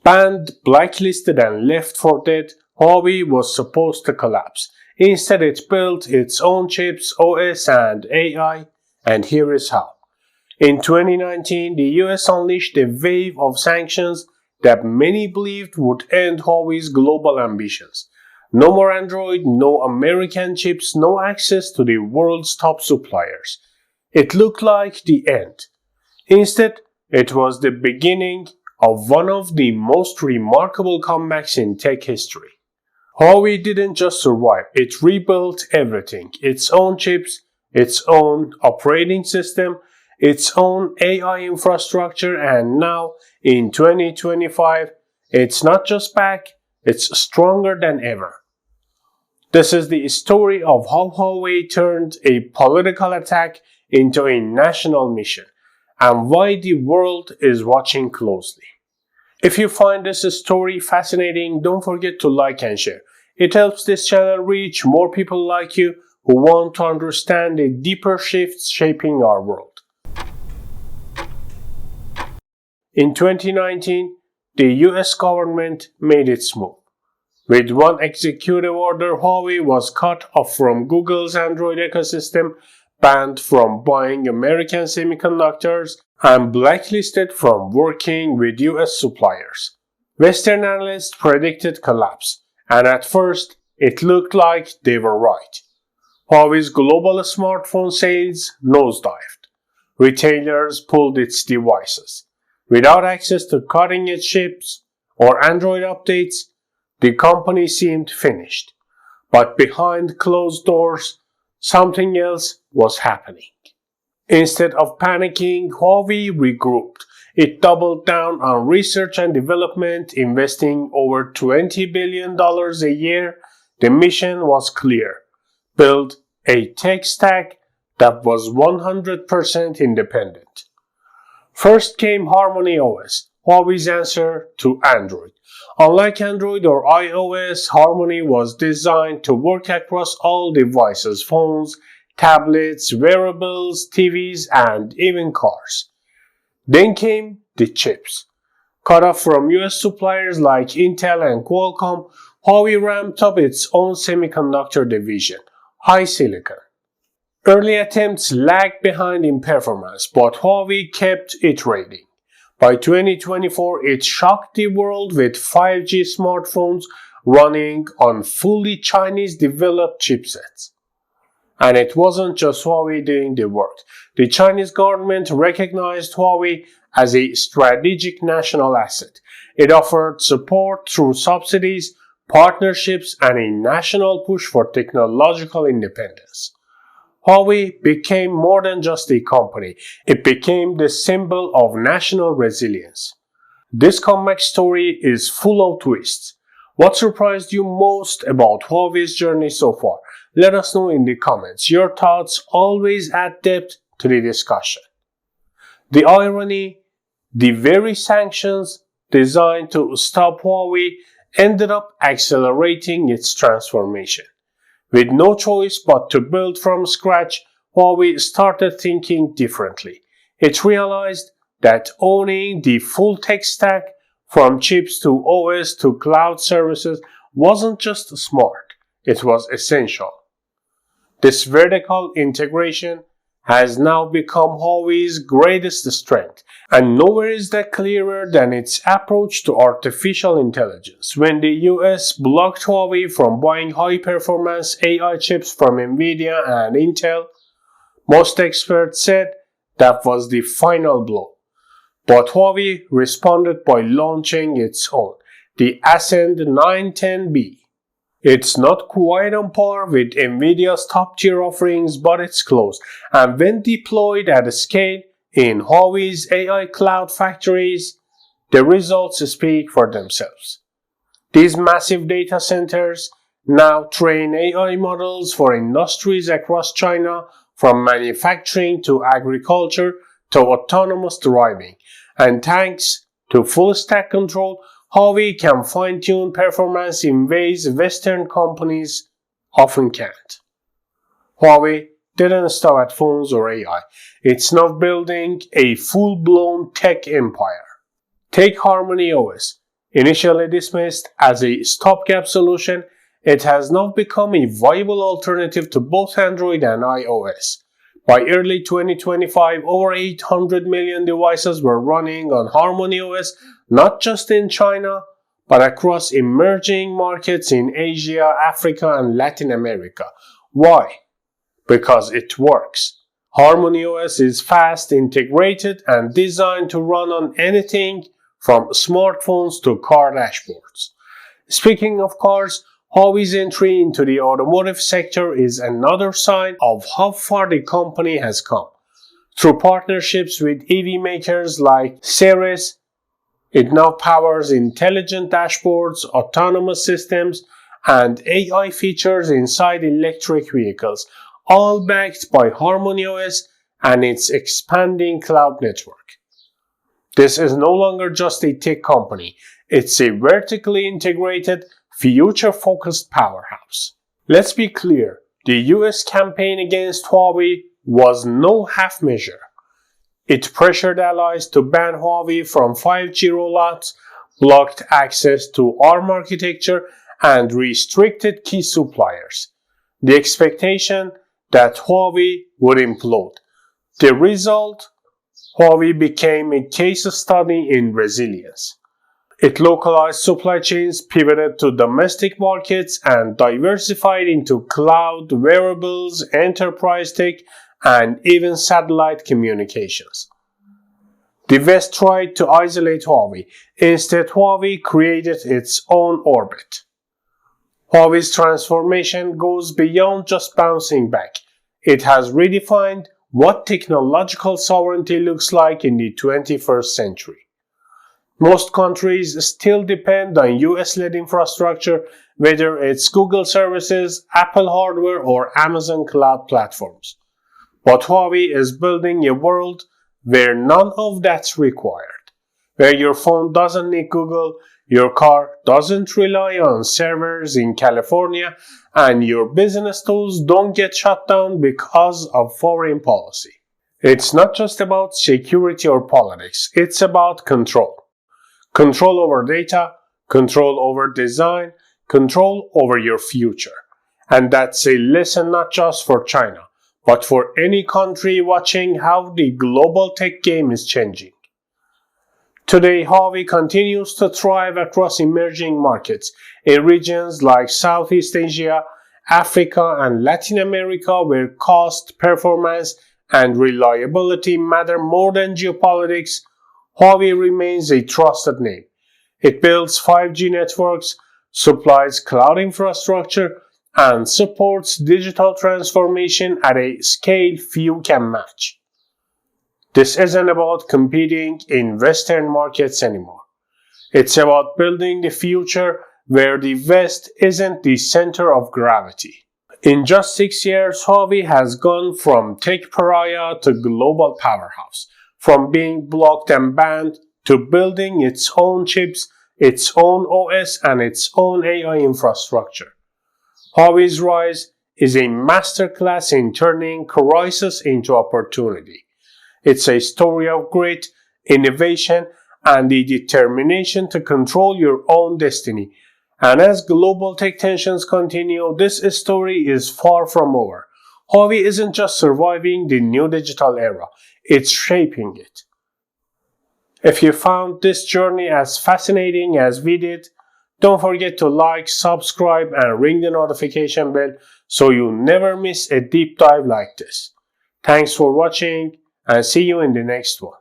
Banned, blacklisted, and left for dead, Huawei was supposed to collapse. Instead, it built its own chips, OS, and AI, and here is how. In 2019, the US unleashed a wave of sanctions that many believed would end Huawei's global ambitions. No more Android, no American chips, no access to the world's top suppliers. It looked like the end. Instead, it was the beginning of one of the most remarkable comebacks in tech history. Huawei didn't just survive, it rebuilt everything. Its own chips, its own operating system, its own AI infrastructure, and now, in 2025, it's not just back, it's stronger than ever. This is the story of how Huawei turned a political attack into a national mission, and why the world is watching closely. If you find this story fascinating, don't forget to like and share. It helps this channel reach more people like you who want to understand the deeper shifts shaping our world. In 2019, the US government made its move. With one executive order, Huawei was cut off from Google's Android ecosystem, banned from buying American semiconductors, and blacklisted from working with US suppliers. Western analysts predicted collapse, and at first, it looked like they were right. Huawei's global smartphone sales nosedived. Retailers pulled its devices. Without access to cutting-edge chips or Android updates, the company seemed finished. But behind closed doors, something else was happening. Instead of panicking, Huawei regrouped. It doubled down on research and development, investing over $20 billion a year. The mission was clear: build a tech stack that was 100% independent. First came Harmony OS, Huawei's answer to Android. Unlike Android or iOS, Harmony was designed to work across all devices: phones, tablets, wearables, TVs, and even cars. Then came the chips. Cut off from US suppliers like Intel and Qualcomm, Huawei ramped up its own semiconductor division, HiSilicon. Early attempts lagged behind in performance, but Huawei kept iterating. By 2024, it shocked the world with 5G smartphones running on fully Chinese-developed chipsets. And it wasn't just Huawei doing the work. The Chinese government recognized Huawei as a strategic national asset. It offered support through subsidies, partnerships, and a national push for technological independence. Huawei became more than just a company. It became the symbol of national resilience. This comeback story is full of twists. What surprised you most about Huawei's journey so far? Let us know in the comments. Your thoughts always add depth to the discussion. The irony, the very sanctions designed to stop Huawei ended up accelerating its transformation. With no choice but to build from scratch, Huawei started thinking differently. It realized that owning the full tech stack, from chips to OS to cloud services, wasn't just smart, it was essential. This vertical integration has now become Huawei's greatest strength, and nowhere is that clearer than its approach to artificial intelligence. When the US blocked Huawei from buying high-performance AI chips from Nvidia and Intel, most experts said that was the final blow. But Huawei responded by launching its own, the Ascend 910B. It's not quite on par with Nvidia's top-tier offerings, but it's close. And when deployed at scale in Huawei's AI cloud factories, the results speak for themselves. These massive data centers now train AI models for industries across China, from manufacturing to agriculture to autonomous driving. And thanks to full-stack control, Huawei can fine-tune performance in ways Western companies often can't. Huawei didn't stop at phones or AI. It's now building a full-blown tech empire. Take Harmony OS. Initially dismissed as a stopgap solution, it has now become a viable alternative to both Android and iOS. By early 2025, over 800 million devices were running on HarmonyOS, not just in China, but across emerging markets in Asia, Africa, and Latin America. Why? Because it works. HarmonyOS is fast, integrated, and designed to run on anything from smartphones to car dashboards. Speaking of cars, Huawei's entry into the automotive sector is another sign of how far the company has come. Through partnerships with EV makers like Seres, it now powers intelligent dashboards, autonomous systems, and AI features inside electric vehicles, all backed by HarmonyOS and its expanding cloud network. This is no longer just a tech company, it's a vertically integrated, future-focused powerhouse. Let's be clear, the US campaign against Huawei was no half measure. It pressured allies to ban Huawei from 5G rollouts, blocked access to ARM architecture, and restricted key suppliers. The expectation that Huawei would implode. The result? Huawei became a case study in resilience. It localized supply chains, pivoted to domestic markets, and diversified into cloud, wearables, enterprise tech, and even satellite communications. The West tried to isolate Huawei. Instead, Huawei created its own orbit. Huawei's transformation goes beyond just bouncing back. It has redefined what technological sovereignty looks like in the 21st century. Most countries still depend on US-led infrastructure, whether it's Google services, Apple hardware, or Amazon cloud platforms. But Huawei is building a world where none of that's required, where your phone doesn't need Google, your car doesn't rely on servers in California, and your business tools don't get shut down because of foreign policy. It's not just about security or politics, it's about control. Control over data, control over design, control over your future. And that's a lesson not just for China, but for any country watching how the global tech game is changing. Today, Huawei continues to thrive across emerging markets in regions like Southeast Asia, Africa, and Latin America, where cost, performance, and reliability matter more than geopolitics. Huawei remains a trusted name. It builds 5G networks, supplies cloud infrastructure, and supports digital transformation at a scale few can match. This isn't about competing in Western markets anymore. It's about building the future where the West isn't the center of gravity. In just 6 years, Huawei has gone from tech pariah to global powerhouse. From being blocked and banned to building its own chips, its own OS, and its own AI infrastructure. Huawei's rise is a masterclass in turning crisis into opportunity. It's a story of grit, innovation, and the determination to control your own destiny. And as global tech tensions continue, this story is far from over. Huawei isn't just surviving the new digital era, it's shaping it. If you found this journey as fascinating as we did, don't forget to like, subscribe, and ring the notification bell so you never miss a deep dive like this. Thanks for watching, and see you in the next one.